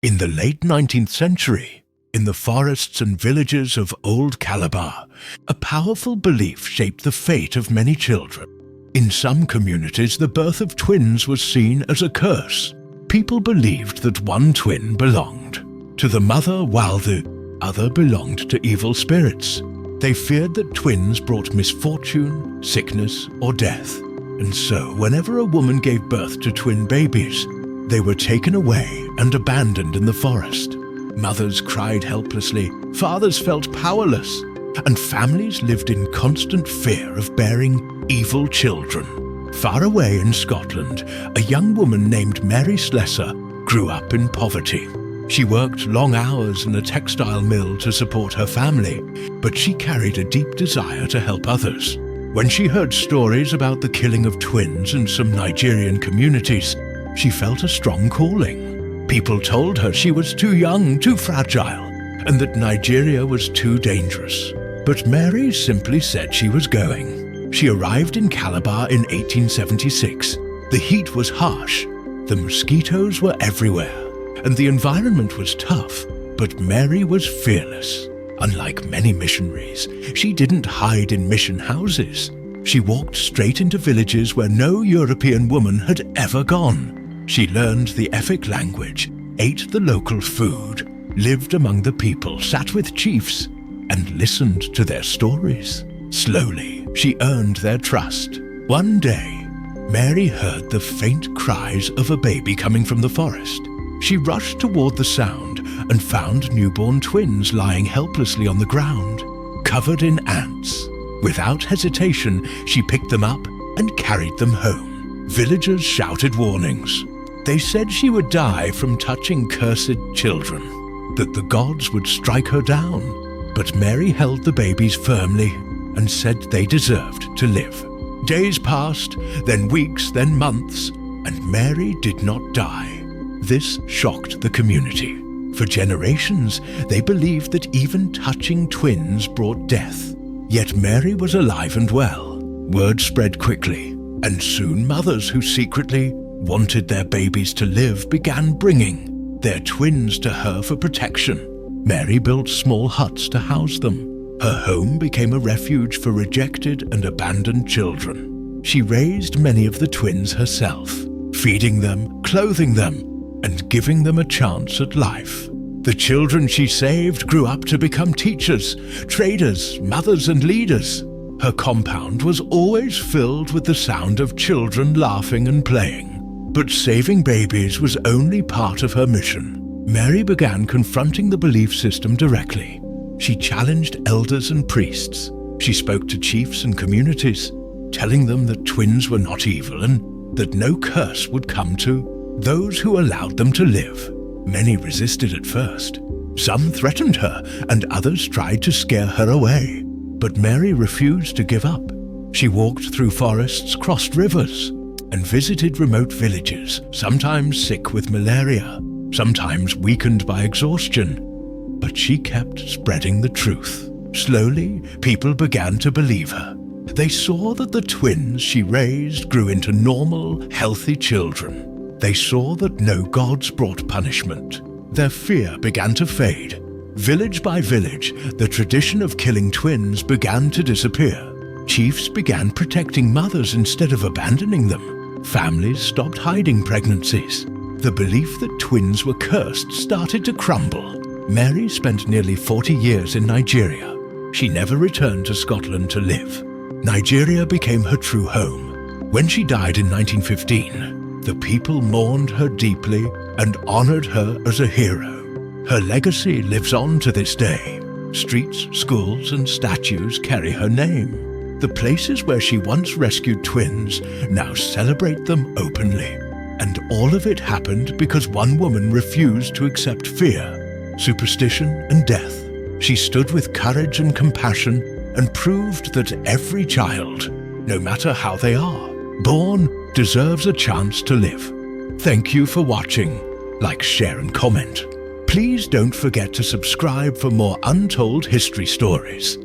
In the late 19th century, in the forests and villages of Old Calabar, a powerful belief shaped the fate of many children. In some communities, the birth of twins was seen as a curse. People believed that one twin belonged to the mother while the other belonged to evil spirits. They feared that twins brought misfortune, sickness, or death. And so, whenever a woman gave birth to twin babies, they were taken away and abandoned in the forest. Mothers cried helplessly, fathers felt powerless, and families lived in constant fear of bearing evil children. Far away in Scotland, a young woman named Mary Slessor grew up in poverty. She worked long hours in a textile mill to support her family, but she carried a deep desire to help others. When she heard stories about the killing of twins in some Nigerian communities, she felt a strong calling. People told her she was too young, too fragile, and that Nigeria was too dangerous. But Mary simply said she was going. She arrived in Calabar in 1876. The heat was harsh, the mosquitoes were everywhere, and the environment was tough, but Mary was fearless. Unlike many missionaries, she didn't hide in mission houses. She walked straight into villages where no European woman had ever gone. She learned the Efik language, ate the local food, lived among the people, sat with chiefs, and listened to their stories. Slowly, she earned their trust. One day, Mary heard the faint cries of a baby coming from the forest. She rushed toward the sound and found newborn twins lying helplessly on the ground, covered in ants. Without hesitation, she picked them up and carried them home. Villagers shouted warnings. They said she would die from touching cursed children, that the gods would strike her down. But Mary held the babies firmly and said they deserved to live. Days passed, then weeks, then months, and Mary did not die. This shocked the community. For generations, they believed that even touching twins brought death. Yet Mary was alive and well. Word spread quickly, and soon mothers who secretly wanted their babies to live began bringing their twins to her for protection. Mary built small huts to house them. Her home became a refuge for rejected and abandoned children. She raised many of the twins herself, feeding them, clothing them, and giving them a chance at life. The children she saved grew up to become teachers, traders, mothers, and leaders. Her compound was always filled with the sound of children laughing and playing. But saving babies was only part of her mission. Mary began confronting the belief system directly. She challenged elders and priests. She spoke to chiefs and communities, telling them that twins were not evil and that no curse would come to those who allowed them to live. Many resisted at first. Some threatened her, and others tried to scare her away. But Mary refused to give up. She walked through forests, crossed rivers, and visited remote villages, sometimes sick with malaria, sometimes weakened by exhaustion. But she kept spreading the truth. Slowly, people began to believe her. They saw that the twins she raised grew into normal, healthy children. They saw that no gods brought punishment. Their fear began to fade. Village by village, the tradition of killing twins began to disappear. Chiefs began protecting mothers instead of abandoning them. Families stopped hiding pregnancies. The belief that twins were cursed started to crumble. Mary spent nearly 40 years in Nigeria. She never returned to Scotland to live. Nigeria became her true home. When she died in 1915, the people mourned her deeply and honored her as a hero. Her legacy lives on to this day. Streets, schools, and statues carry her name. The places where she once rescued twins now celebrate them openly. And all of it happened because one woman refused to accept fear, superstition, and death. She stood with courage and compassion and proved that every child, no matter how they are, born, deserves a chance to live. Thank you for watching. Like, share, and comment. Please don't forget to subscribe for more untold history stories.